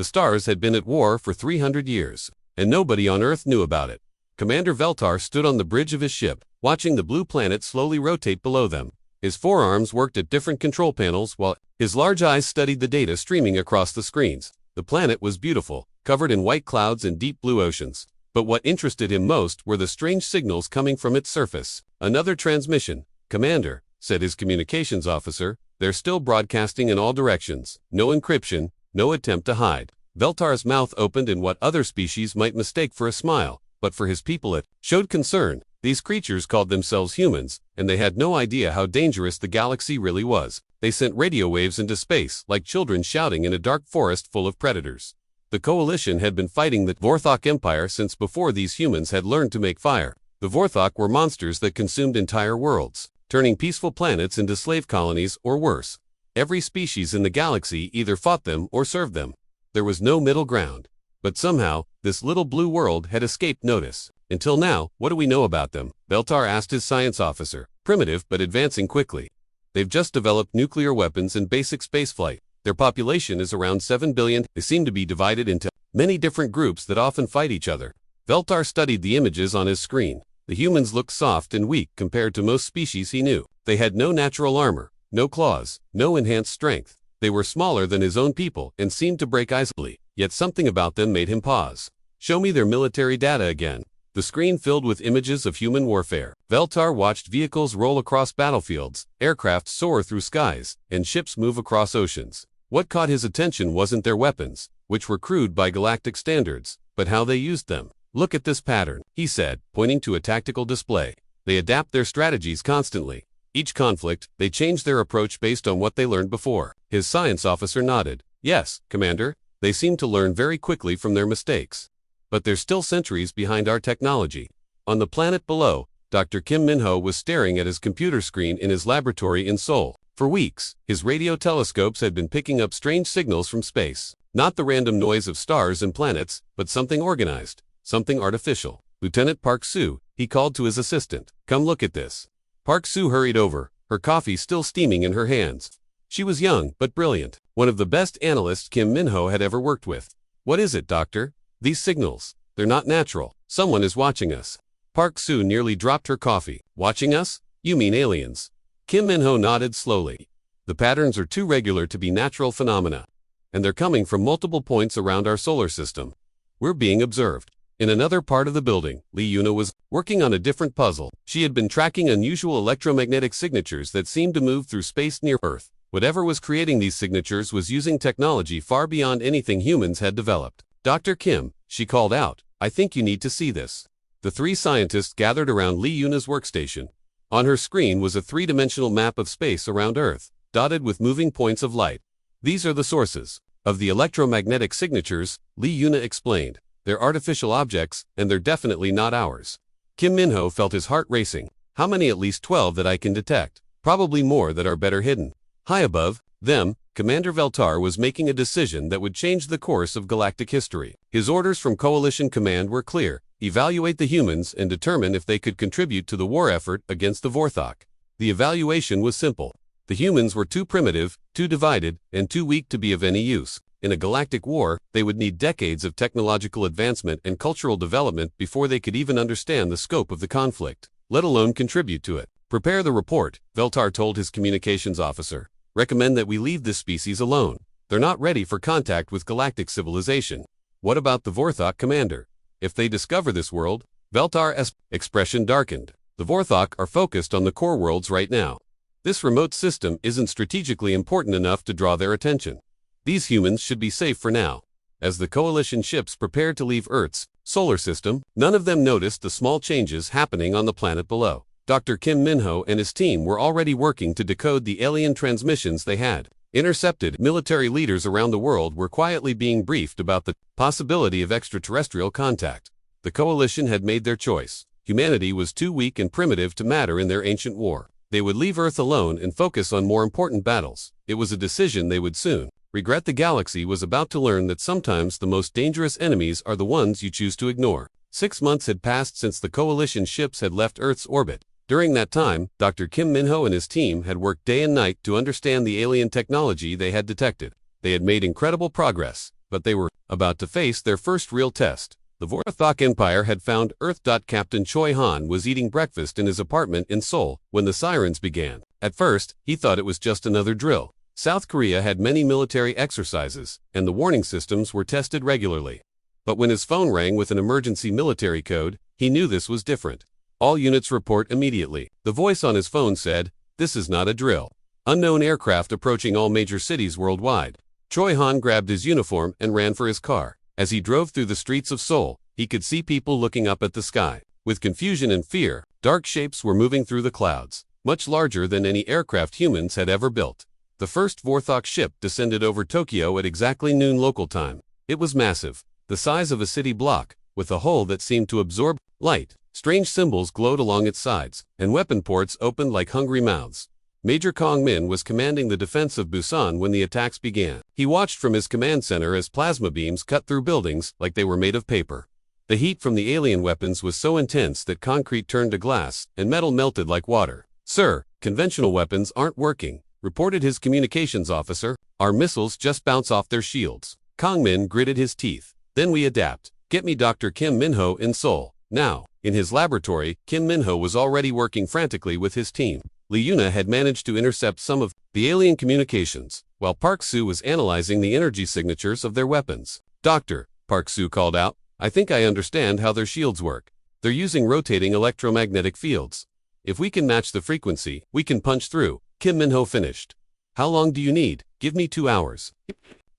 The stars had been at war for 300 years, and nobody on Earth knew about it. Commander Veltar stood on the bridge of his ship, watching the blue planet slowly rotate below them. His forearms worked at different control panels while his large eyes studied the data streaming across the screens. The planet was beautiful, covered in white clouds and deep blue oceans. But what interested him most were the strange signals coming from its surface. Another transmission. "Commander," said his communications officer, "they're still broadcasting in all directions. No encryption, no attempt to hide." Veltar's mouth opened in what other species might mistake for a smile, but for his people it showed concern. These creatures called themselves humans, and they had no idea how dangerous the galaxy really was. They sent radio waves into space, like children shouting in a dark forest full of predators. The Coalition had been fighting the Vorthok Empire since before these humans had learned to make fire. The Vorthok were monsters that consumed entire worlds, turning peaceful planets into slave colonies or worse. Every species in the galaxy either fought them or served them. There was no middle ground. But somehow, this little blue world had escaped notice. Until now, what do we know about them? Veltar asked his science officer. Primitive but advancing quickly. They've just developed nuclear weapons and basic spaceflight. Their population is around 7 billion. They seem to be divided into many different groups that often fight each other. Veltar studied the images on his screen. The humans looked soft and weak compared to most species he knew. They had no natural armor, no claws, no enhanced strength. They were smaller than his own people and seemed to break easily. Yet something about them made him pause. "Show me their military data again." The screen filled with images of human warfare. Veltar watched vehicles roll across battlefields, aircraft soar through skies, and ships move across oceans. What caught his attention wasn't their weapons, which were crude by galactic standards, but how they used them. "Look at this pattern," he said, pointing to a tactical display. "They adapt their strategies constantly. Each conflict, they change their approach based on what they learned before." His science officer nodded. "Yes, Commander, they seem to learn very quickly from their mistakes. But they're still centuries behind our technology." On the planet below, Dr. Kim Minho was staring at his computer screen in his laboratory in Seoul. For weeks, his radio telescopes had been picking up strange signals from space. Not the random noise of stars and planets, but something organized, something artificial. "Lieutenant Park Soo," he called to his assistant. "Come look at this." Park Soo hurried over, her coffee still steaming in her hands. She was young, but brilliant, one of the best analysts Kim Minho had ever worked with. "What is it, Doctor?" "These signals. They're not natural. Someone is watching us." Park Soo nearly dropped her coffee. "Watching us? You mean aliens?" Kim Minho nodded slowly. "The patterns are too regular to be natural phenomena, and they're coming from multiple points around our solar system. We're being observed." In another part of the building, Lee Yuna was working on a different puzzle. She had been tracking unusual electromagnetic signatures that seemed to move through space near Earth. Whatever was creating these signatures was using technology far beyond anything humans had developed. "Dr. Kim," she called out, "I think you need to see this." The three scientists gathered around Lee Yuna's workstation. On her screen was a three-dimensional map of space around Earth, dotted with moving points of light. "These are the sources of the electromagnetic signatures," Lee Yuna explained. "They're artificial objects, and they're definitely not ours." Kim Minho felt his heart racing. "How many? At least 12 that I can detect. Probably more that are better hidden." High above them, Commander Veltar was making a decision that would change the course of galactic history. His orders from Coalition Command were clear: evaluate the humans and determine if they could contribute to the war effort against the Vorthok. The evaluation was simple. The humans were too primitive, too divided, and too weak to be of any use. In a galactic war, they would need decades of technological advancement and cultural development before they could even understand the scope of the conflict, let alone contribute to it. "Prepare the report," Veltar told his communications officer. "Recommend that we leave this species alone. They're not ready for contact with galactic civilization." "What about the Vorthok, Commander? If they discover this world?" Veltar's expression darkened. "The Vorthok are focused on the core worlds right now. This remote system isn't strategically important enough to draw their attention. These humans should be safe for now." As the Coalition ships prepared to leave Earth's solar system, none of them noticed the small changes happening on the planet below. Dr. Kim Minho and his team were already working to decode the alien transmissions they had intercepted. Military leaders around the world were quietly being briefed about the possibility of extraterrestrial contact. The Coalition had made their choice. Humanity was too weak and primitive to matter in their ancient war. They would leave Earth alone and focus on more important battles. It was a decision they would soon regret. The galaxy was about to learn that sometimes the most dangerous enemies are the ones you choose to ignore. 6 months had passed since the Coalition ships had left Earth's orbit. During that time, Dr. Kim Minho and his team had worked day and night to understand the alien technology they had detected. They had made incredible progress. but they were about to face their first real test. The Vorthok Empire had found Earth. Captain Choi Han was eating breakfast in his apartment in Seoul when the sirens began. At first, he thought it was just another drill. South Korea had many military exercises, and the warning systems were tested regularly. But when his phone rang with an emergency military code, he knew this was different. All units report immediately. The voice on his phone said, "This is not a drill. Unknown aircraft approaching all major cities worldwide." Choi Han grabbed his uniform and ran for his car. As he drove through the streets of Seoul, he could see people looking up at the sky. With confusion and fear, dark shapes were moving through the clouds, much larger than any aircraft humans had ever built. The first Vorthok ship descended over Tokyo at exactly noon local time. It was massive, the size of a city block, with a hull that seemed to absorb light. Strange symbols glowed along its sides, and weapon ports opened like hungry mouths. Major Kong Min was commanding the defense of Busan when the attacks began. He watched from his command center as plasma beams cut through buildings like they were made of paper. The heat from the alien weapons was so intense that concrete turned to glass and metal melted like water. "Sir, conventional weapons aren't working," reported his communications officer. "Our missiles just bounce off their shields." Kong Min gritted his teeth. "Then we adapt. Get me Dr. Kim Minho in Seoul, now." In his laboratory, Kim Minho was already working frantically with his team. Lee Yuna had managed to intercept some of the alien communications, while Park Soo was analyzing the energy signatures of their weapons. "Doctor," Park Soo called out, "I think I understand how their shields work. They're using rotating electromagnetic fields. If we can match the frequency, we can punch through." Kim Minho finished. "How long do you need?" "Give me 2 hours.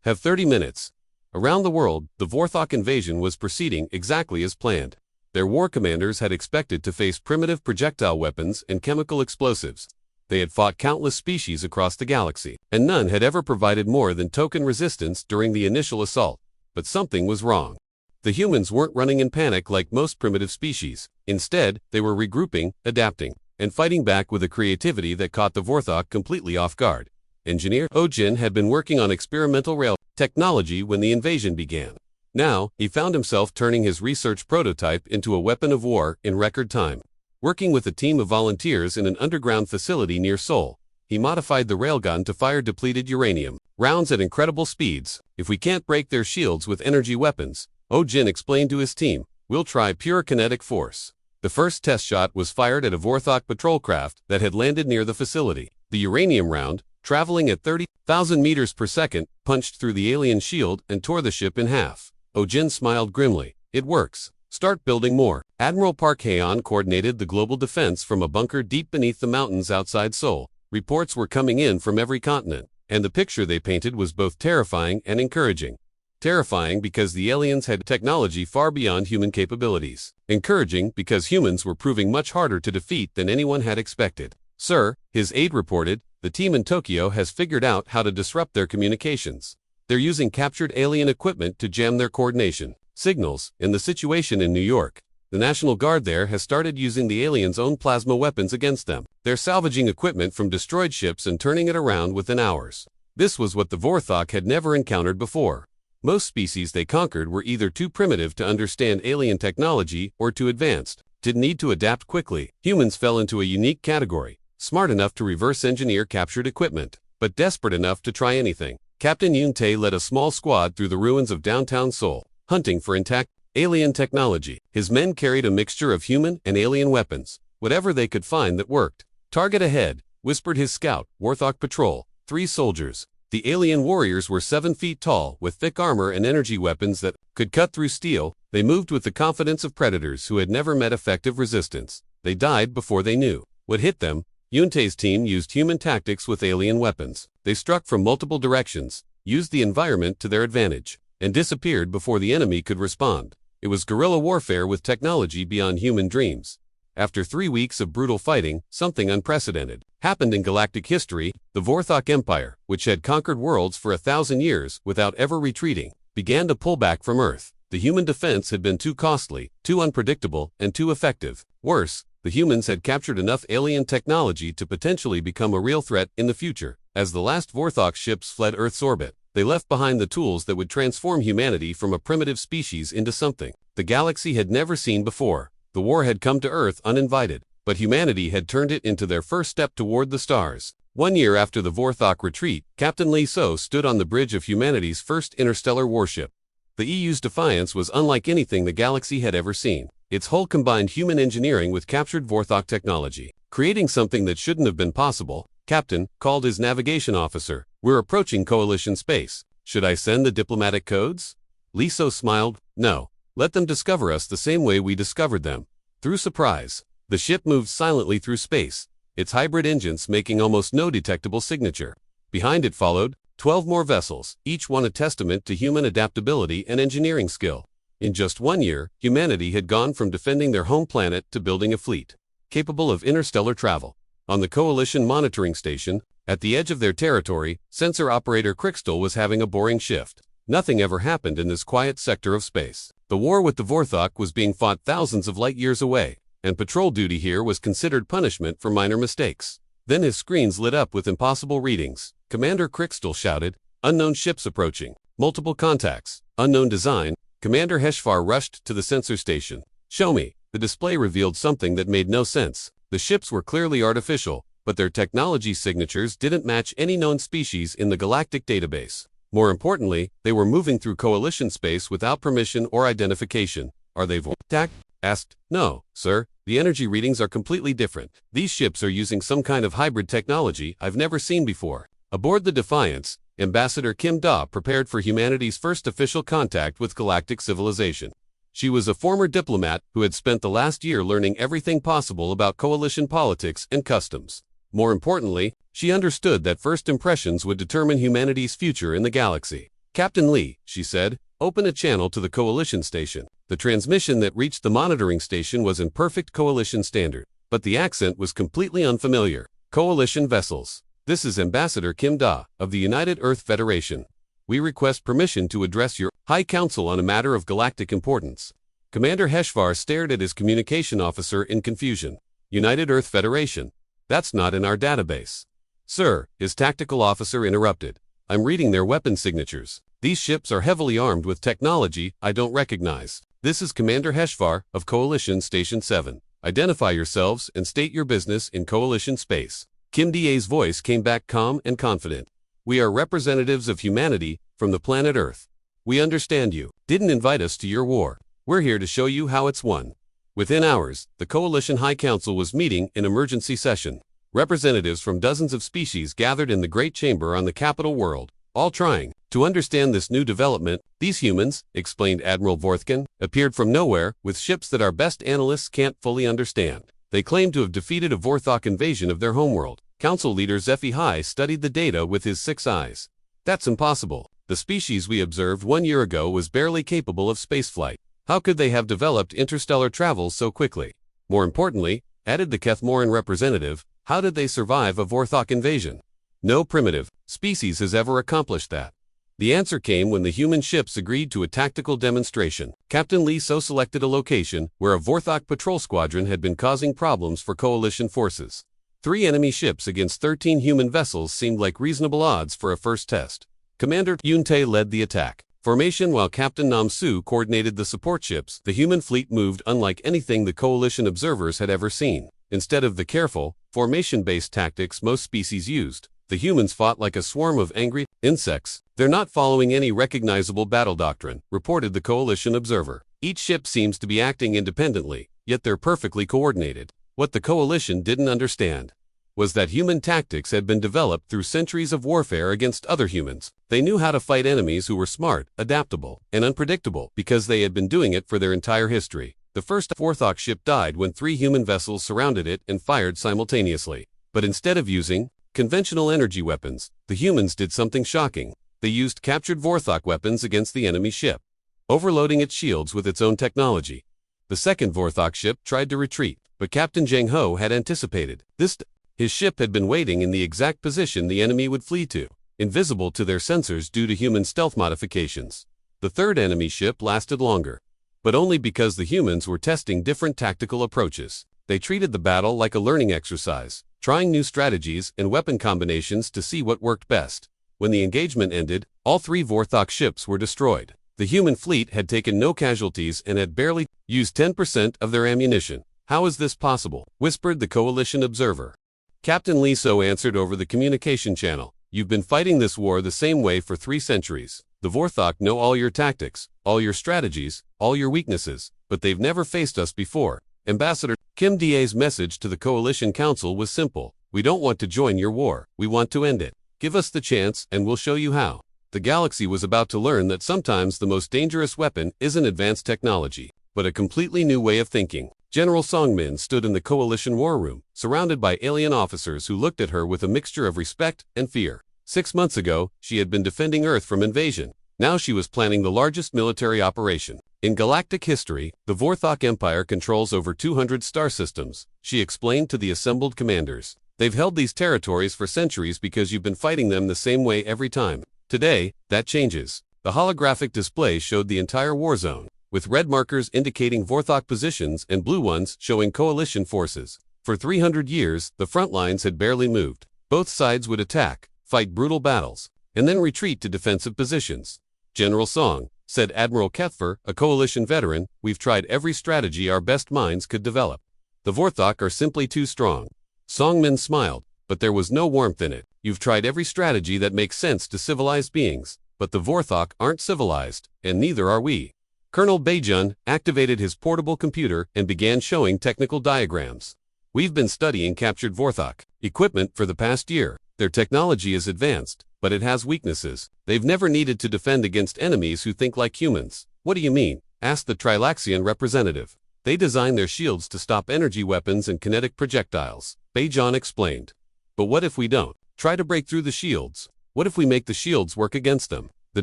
Have 30 minutes. Around the world, the Vorthok invasion was proceeding exactly as planned. Their war commanders had expected to face primitive projectile weapons and chemical explosives. They had fought countless species across the galaxy, and none had ever provided more than token resistance during the initial assault. But something was wrong. The humans weren't running in panic like most primitive species. Instead, they were regrouping, adapting, and fighting back with a creativity that caught the Vorthok completely off guard. Engineer Oh Jin had been working on experimental rail technology when the invasion began. Now, he found himself turning his research prototype into a weapon of war in record time. Working with a team of volunteers in an underground facility near Seoul, he modified the railgun to fire depleted uranium rounds at incredible speeds. "If we can't break their shields with energy weapons," Oh Jin explained to his team, "we'll try pure kinetic force." The first test shot was fired at a Vorthok patrol craft that had landed near the facility. The uranium round, traveling at 30,000 meters per second, punched through the alien shield and tore the ship in half. Oh Jin smiled grimly. "It works. Start building more." Admiral Park Hae-on coordinated the global defense from a bunker deep beneath the mountains outside Seoul. Reports were coming in from every continent, and the picture they painted was both terrifying and encouraging. Terrifying because the aliens had technology far beyond human capabilities. Encouraging because humans were proving much harder to defeat than anyone had expected. "Sir," his aide reported, "the team in Tokyo has figured out how to disrupt their communications. They're using captured alien equipment to jam their coordination signals." In the situation in New York, the National Guard there has started using the aliens' own plasma weapons against them. They're salvaging equipment from destroyed ships and turning it around within hours. This was what the Vorthok had never encountered before. Most species they conquered were either too primitive to understand alien technology or too advanced, didn't need to adapt quickly. Humans fell into a unique category, smart enough to reverse engineer captured equipment, but desperate enough to try anything. Captain Yoon Tae led a small squad through the ruins of downtown Seoul, hunting for intact alien technology. His men carried a mixture of human and alien weapons, whatever they could find that worked. "Target ahead," whispered his scout, Vorthok Patrol. 3 soldiers. The alien warriors were 7 feet tall, with thick armor and energy weapons that could cut through steel. They moved with the confidence of predators who had never met effective resistance. They died before they knew what hit them. Yoon-tae's team used human tactics with alien weapons. They struck from multiple directions, used the environment to their advantage, and disappeared before the enemy could respond. It was guerrilla warfare with technology beyond human dreams. After 3 weeks of brutal fighting, something unprecedented happened in galactic history. The Vorthok Empire, which had conquered worlds for 1,000 years without ever retreating, began to pull back from Earth. The human defense had been too costly, too unpredictable, and too effective. Worse, the humans had captured enough alien technology to potentially become a real threat in the future. As the last Vorthok ships fled Earth's orbit, they left behind the tools that would transform humanity from a primitive species into something the galaxy had never seen before. The war had come to Earth uninvited, but humanity had turned it into their first step toward the stars. 1 year after the Vorthok retreat, Captain Lee So stood on the bridge of humanity's first interstellar warship. The EU's defiance was unlike anything the galaxy had ever seen. Its hull combined human engineering with captured Vorthok technology, creating something that shouldn't have been possible. Captain called his navigation officer. "We're approaching Coalition space. Should I send the diplomatic codes?" Lee So smiled. "No. Let them discover us the same way we discovered them, through surprise." The ship moved silently through space, its hybrid engines making almost no detectable signature. Behind it followed 12 more vessels, each one a testament to human adaptability and engineering skill. In just 1 year, humanity had gone from defending their home planet to building a fleet capable of interstellar travel. On the Coalition monitoring station, at the edge of their territory, sensor operator Crystal was having a boring shift. Nothing ever happened in this quiet sector of space. The war with the Vorthok was being fought thousands of light years away, and patrol duty here was considered punishment for minor mistakes. Then his screens lit up with impossible readings. Commander Crystal shouted, "Unknown ships approaching. Multiple contacts. Unknown design." Commander Heshvar rushed to the sensor station. "Show me." The display revealed something that made no sense. The ships were clearly artificial, but their technology signatures didn't match any known species in the galactic database. More importantly, they were moving through Coalition space without permission or identification. "Are they Vorthok?" asked. "No, sir. The energy readings are completely different. These ships are using some kind of hybrid technology I've never seen before." Aboard the Defiance, Ambassador Kim Da prepared for humanity's first official contact with galactic civilization. She was a former diplomat who had spent the last year learning everything possible about Coalition politics and customs. More importantly, she understood that first impressions would determine humanity's future in the galaxy. "Captain Lee," she said, "open a channel to the Coalition station." The transmission that reached the monitoring station was in perfect Coalition standard, but the accent was completely unfamiliar. "Coalition vessels. This is Ambassador Kim Da, of the United Earth Federation. We request permission to address your High Council on a matter of galactic importance." Commander Heshvar stared at his communication officer in confusion. "United Earth Federation? That's not in our database." "Sir," his tactical officer interrupted. "I'm reading their weapon signatures. These ships are heavily armed with technology I don't recognize. This is Commander Heshvar of Coalition Station 7. Identify yourselves and state your business in Coalition space." Kim Da's voice came back calm and confident. "We are representatives of humanity from the planet Earth. We understand you didn't invite us to your war. We're here to show you how it's won." Within hours, the Coalition High Council was meeting in emergency session. Representatives from dozens of species gathered in the Great Chamber on the capital world, all trying to understand this new development. "These humans," explained Admiral Vorthkin, "appeared from nowhere with ships that our best analysts can't fully understand. They claim to have defeated a Vorthok invasion of their homeworld." Council leader HFY studied the data with his 6 eyes. "That's impossible. The species we observed 1 year ago was barely capable of spaceflight. How could they have developed interstellar travel so quickly? More importantly," added the Kethmoran representative, "how did they survive a Vorthok invasion? No primitive species has ever accomplished that." The answer came when the human ships agreed to a tactical demonstration. Captain Lee So selected a location where a Vorthok patrol squadron had been causing problems for Coalition forces. 3 enemy ships against 13 human vessels seemed like reasonable odds for a first test. Commander Yuntae led the attack formation while Captain Namsu coordinated the support ships. The human fleet moved unlike anything the Coalition observers had ever seen. Instead of the careful, formation-based tactics most species used, the humans fought like a swarm of angry insects. "They're not following any recognizable battle doctrine," reported the Coalition observer. "Each ship seems to be acting independently, yet they're perfectly coordinated." What the Coalition didn't understand was that human tactics had been developed through centuries of warfare against other humans. They knew how to fight enemies who were smart, adaptable, and unpredictable because they had been doing it for their entire history. The first Vorthok ship died when 3 human vessels surrounded it and fired simultaneously. But instead of using conventional energy weapons, the humans did something shocking. They used captured Vorthok weapons against the enemy ship, overloading its shields with its own technology. The second Vorthok ship tried to retreat, but Captain Zhang Ho had anticipated this. His ship had been waiting in the exact position the enemy would flee to, invisible to their sensors due to human stealth modifications. The third enemy ship lasted longer, but only because the humans were testing different tactical approaches. They treated the battle like a learning exercise, trying new strategies and weapon combinations to see what worked best. When the engagement ended, all 3 Vorthok ships were destroyed. The human fleet had taken no casualties and had barely used 10% of their ammunition. "How is this possible?" whispered the Coalition observer. Captain Liso answered over the communication channel. You've been fighting this war the same way for 3 centuries. The Vorthok know all your tactics, all your strategies, all your weaknesses, but they've never faced us before. Ambassador Kim Da's message to the Coalition Council was simple. We don't want to join your war, we want to end it. Give us the chance and we'll show you how. The galaxy was about to learn that sometimes the most dangerous weapon isn't advanced technology, but a completely new way of thinking. General Songmin stood in the Coalition war room, surrounded by alien officers who looked at her with a mixture of respect and fear. 6 months ago, she had been defending Earth from invasion. Now she was planning the largest military operation. In galactic history, the Vorthok Empire controls over 200 star systems, she explained to the assembled commanders. They've held these territories for centuries because you've been fighting them the same way every time. Today, that changes. The holographic display showed the entire war zone, with red markers indicating Vorthok positions and blue ones showing coalition forces. For 300 years, the front lines had barely moved. Both sides would attack, fight brutal battles, and then retreat to defensive positions. General Song, said Admiral Kethfer, a coalition veteran, we've tried every strategy our best minds could develop. The Vorthok are simply too strong. Songmin smiled, but there was no warmth in it. You've tried every strategy that makes sense to civilized beings, but the Vorthok aren't civilized, and neither are we. Colonel Baijun activated his portable computer and began showing technical diagrams. We've been studying captured Vorthok equipment for the past year. Their technology is advanced, but it has weaknesses. They've never needed to defend against enemies who think like humans. What do you mean? Asked the Trilaxian representative. They design their shields to stop energy weapons and kinetic projectiles, Baijun explained. But what if we don't? Try to break through the shields. What if we make the shields work against them? The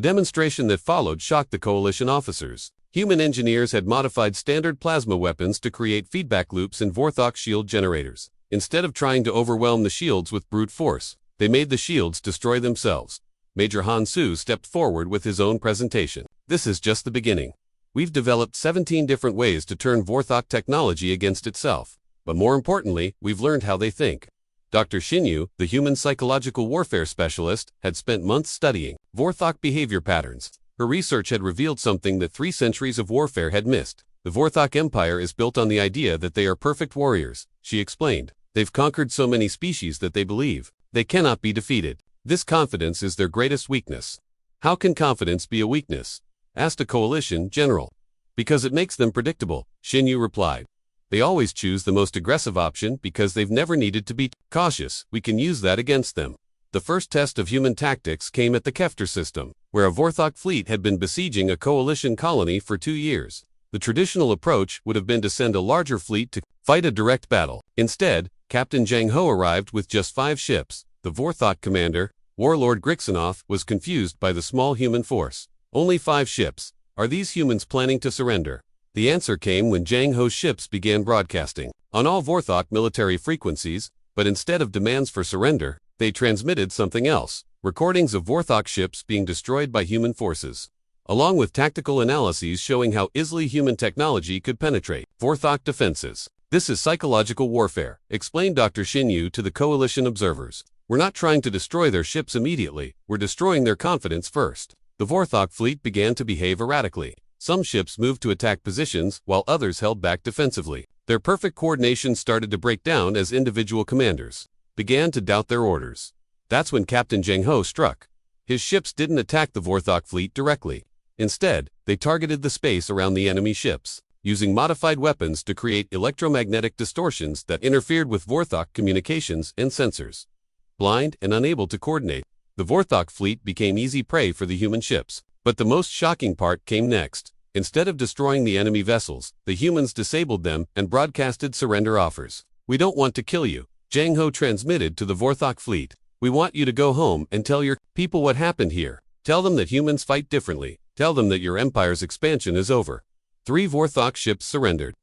demonstration that followed shocked the coalition officers. Human engineers had modified standard plasma weapons to create feedback loops in Vorthok shield generators. Instead of trying to overwhelm the shields with brute force, they made the shields destroy themselves. Major Han Su stepped forward with his own presentation. This is just the beginning. We've developed 17 different ways to turn Vorthok technology against itself. But more importantly, we've learned how they think. Dr. Shinyu, the human psychological warfare specialist, had spent months studying Vorthok behavior patterns. Her research had revealed something that 3 centuries of warfare had missed. The Vorthok Empire is built on the idea that they are perfect warriors, she explained. They've conquered so many species that they believe they cannot be defeated. This confidence is their greatest weakness. How can confidence be a weakness? Asked a coalition general. Because it makes them predictable, Shinyu replied. They always choose the most aggressive option because they've never needed to be cautious. We can use that against them. The first test of human tactics came at the Kefter system, where a Vorthok fleet had been besieging a coalition colony for 2 years. The traditional approach would have been to send a larger fleet to fight a direct battle. Instead, Captain Zhang Ho arrived with just 5 ships. The Vorthok commander, Warlord Grixonoff, was confused by the small human force. Only 5 ships. Are these humans planning to surrender? The answer came when Zhang Ho's ships began broadcasting on all Vorthok military frequencies, but instead of demands for surrender, they transmitted something else, recordings of Vorthok ships being destroyed by human forces, along with tactical analyses showing how easily human technology could penetrate Vorthok defenses. This is psychological warfare, explained Dr. Shinyu to the coalition observers. We're not trying to destroy their ships immediately, we're destroying their confidence first. The Vorthok fleet began to behave erratically. Some ships moved to attack positions while others held back defensively. Their perfect coordination started to break down as individual commanders began to doubt their orders. That's when Captain Zhang Ho struck. His ships didn't attack the Vorthok fleet directly. Instead, they targeted the space around the enemy ships, using modified weapons to create electromagnetic distortions that interfered with Vorthok communications and sensors. Blind and unable to coordinate, the Vorthok fleet became easy prey for the human ships. But the most shocking part came next. Instead of destroying the enemy vessels, the humans disabled them and broadcasted surrender offers. We don't want to kill you, Zhang Ho transmitted to the Vorthok fleet. We want you to go home and tell your people what happened here. Tell them that humans fight differently. Tell them that your empire's expansion is over. 3 Vorthok ships surrendered.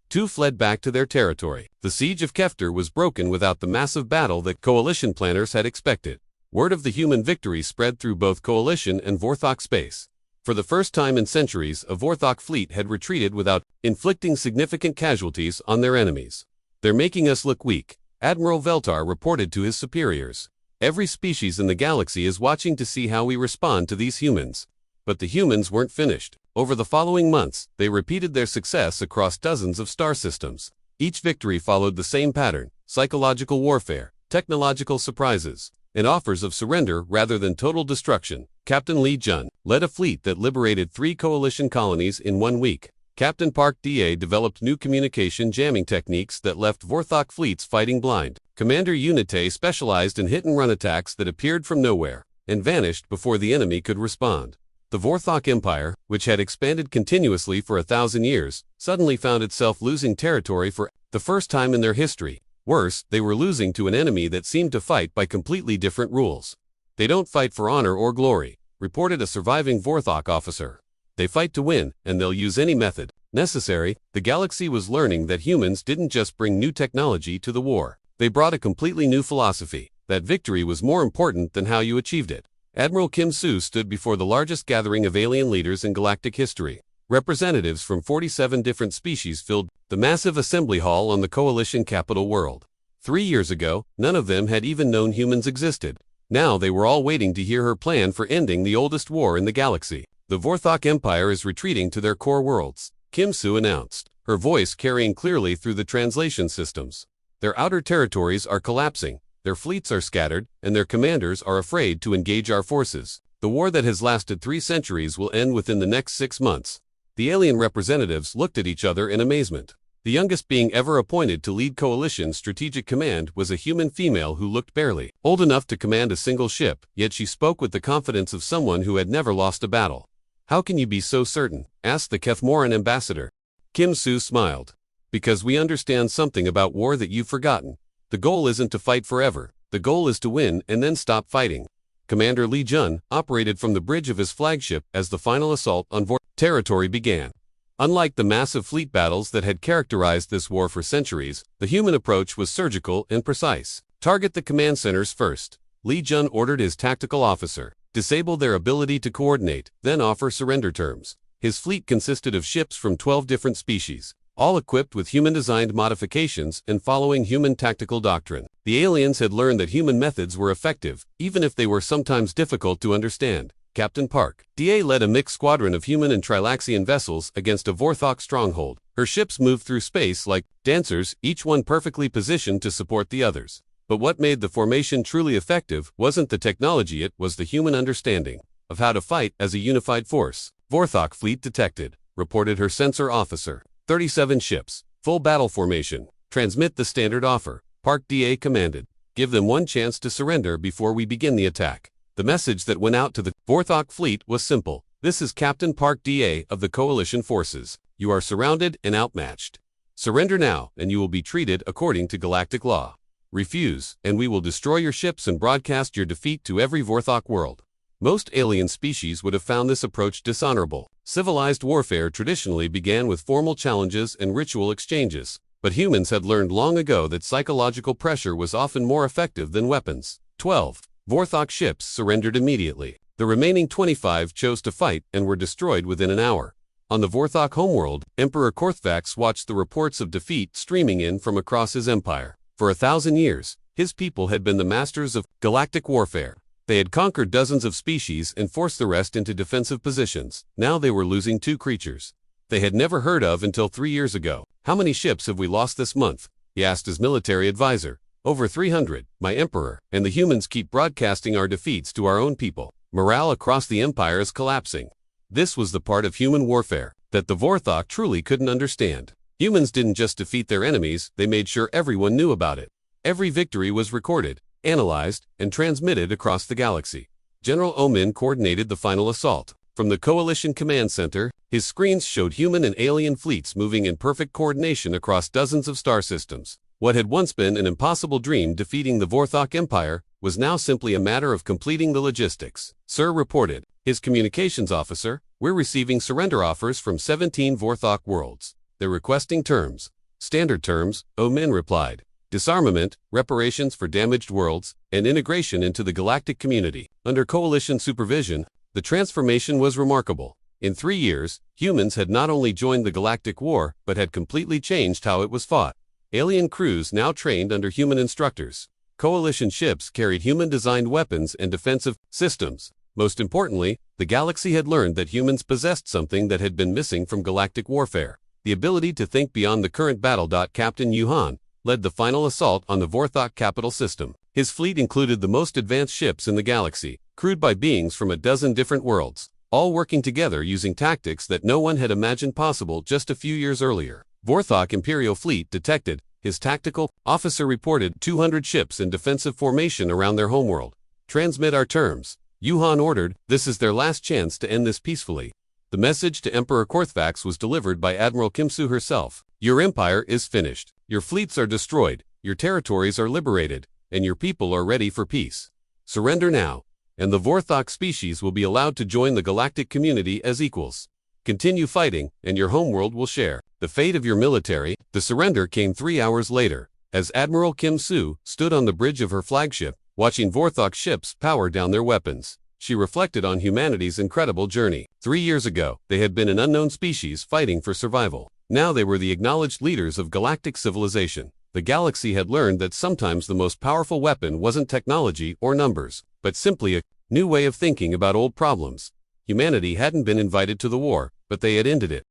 2 fled back to their territory. The siege of Kefter was broken without the massive battle that coalition planners had expected. Word of the human victory spread through both coalition and Vorthok space. For the first time in centuries, a Vorthok fleet had retreated without inflicting significant casualties on their enemies. They're making us look weak, Admiral Veltar reported to his superiors. Every species in the galaxy is watching to see how we respond to these humans. But the humans weren't finished. Over the following months, they repeated their success across dozens of star systems. Each victory followed the same pattern: psychological warfare, technological surprises, and offers of surrender rather than total destruction. Captain Li Jun led a fleet that liberated 3 coalition colonies in 1 week. Captain Park Da developed new communication jamming techniques that left Vorthok fleets fighting blind. Commander Unite specialized in hit-and-run attacks that appeared from nowhere and vanished before the enemy could respond. The Vorthok Empire, which had expanded continuously for 1,000 years, suddenly found itself losing territory for the first time in their history. Worse, they were losing to an enemy that seemed to fight by completely different rules. "They don't fight for honor or glory," reported a surviving Vorthok officer. "They fight to win, and they'll use any method necessary." The galaxy was learning that humans didn't just bring new technology to the war. They brought a completely new philosophy, that victory was more important than how you achieved it. Admiral Kim Soo stood before the largest gathering of alien leaders in galactic history. Representatives from 47 different species filled the massive assembly hall on the coalition capital world. 3 years ago, none of them had even known humans existed. Now they were all waiting to hear her plan for ending the oldest war in the galaxy. "The Vorthok Empire is retreating to their core worlds," Kim Soo announced, her voice carrying clearly through the translation systems. "Their outer territories are collapsing, their fleets are scattered, and their commanders are afraid to engage our forces. The war that has lasted 3 centuries will end within the next 6 months. The alien representatives looked at each other in amazement. The youngest being ever appointed to lead coalition strategic command was a human female who looked barely old enough to command a single ship, yet she spoke with the confidence of someone who had never lost a battle. "How can you be so certain?" asked the Kethmoran ambassador. Kim Soo smiled. "Because we understand something about war that you've forgotten. The goal isn't to fight forever. The goal is to win and then stop fighting." Commander Li Jun operated from the bridge of his flagship as the final assault on Vorthok territory began. Unlike the massive fleet battles that had characterized this war for centuries, the human approach was surgical and precise. "Target the command centers first," Li Jun ordered his tactical officer. "Disable their ability to coordinate, then offer surrender terms." His fleet consisted of ships from 12 different species, all equipped with human-designed modifications and following human tactical doctrine. The aliens had learned that human methods were effective, even if they were sometimes difficult to understand. Captain Park Da led a mixed squadron of human and Trilaxian vessels against a Vorthok stronghold. Her ships moved through space like dancers, each one perfectly positioned to support the others. But what made the formation truly effective wasn't the technology, it was the human understanding of how to fight as a unified force. "Vorthok fleet detected," reported her sensor officer. 37 ships, full battle formation. "Transmit the standard offer," Park Da commanded. "Give them one chance to surrender before we begin the attack." The message that went out to the Vorthok fleet was simple. "This is Captain Park Da of the Coalition forces. You are surrounded and outmatched. Surrender now, and you will be treated according to galactic law. Refuse, and we will destroy your ships and broadcast your defeat to every Vorthok world." Most alien species would have found this approach dishonorable. Civilized warfare traditionally began with formal challenges and ritual exchanges, but humans had learned long ago that psychological pressure was often more effective than weapons. 12 Vorthok ships surrendered immediately. The remaining 25 chose to fight and were destroyed within an hour. On the Vorthok homeworld, Emperor Korthvax watched the reports of defeat streaming in from across his empire. For 1,000 years, his people had been the masters of galactic warfare. They had conquered dozens of species and forced the rest into defensive positions. Now they were losing 2 creatures they had never heard of until 3 years ago. "How many ships have we lost this month?" he asked his military advisor. "Over 300, my emperor, and the humans keep broadcasting our defeats to our own people. Morale across the empire is collapsing." This was the part of human warfare that the Vorthok truly couldn't understand. Humans didn't just defeat their enemies, they made sure everyone knew about it. Every victory was recorded, analyzed, and transmitted across the galaxy. General Omin coordinated the final assault. From the Coalition Command Center, his screens showed human and alien fleets moving in perfect coordination across dozens of star systems. What had once been an impossible dream, defeating the Vorthok Empire, was now simply a matter of completing the logistics. "Sir," reported his communications officer, "we're receiving surrender offers from 17 Vorthok worlds. They're requesting terms." "Standard terms," Omin replied. "Disarmament, reparations for damaged worlds, and integration into the galactic community." Under Coalition supervision, the transformation was remarkable. In 3 years, humans had not only joined the galactic war, but had completely changed how it was fought. Alien crews now trained under human instructors. Coalition ships carried human-designed weapons and defensive systems. Most importantly, the galaxy had learned that humans possessed something that had been missing from galactic warfare: the ability to think beyond the current battle. Captain Yuhan led the final assault on the Vorthok capital system. His fleet included the most advanced ships in the galaxy, crewed by beings from a dozen different worlds, all working together using tactics that no one had imagined possible just a few years earlier. Vorthok Imperial Fleet detected. His tactical officer reported 200 ships in defensive formation around their homeworld. Transmit our terms. Yuhan ordered. This is their last chance to end this peacefully. The message to Emperor Korthvax was delivered by Admiral Kimsu herself. Your empire is finished. Your fleets are destroyed. Your territories are liberated. And your people are ready for peace. Surrender now, and the Vorthok species will be allowed to join the galactic community as equals. Continue fighting, and your homeworld will share the fate of your military. The surrender came 3 hours later, as Admiral Kim Soo stood on the bridge of her flagship, watching Vorthok ships power down their weapons. She reflected on humanity's incredible journey. 3 years ago, they had been an unknown species fighting for survival. Now they were the acknowledged leaders of galactic civilization. The galaxy had learned that sometimes the most powerful weapon wasn't technology or numbers, but simply a new way of thinking about old problems. Humanity hadn't been invited to the war, but they had ended it.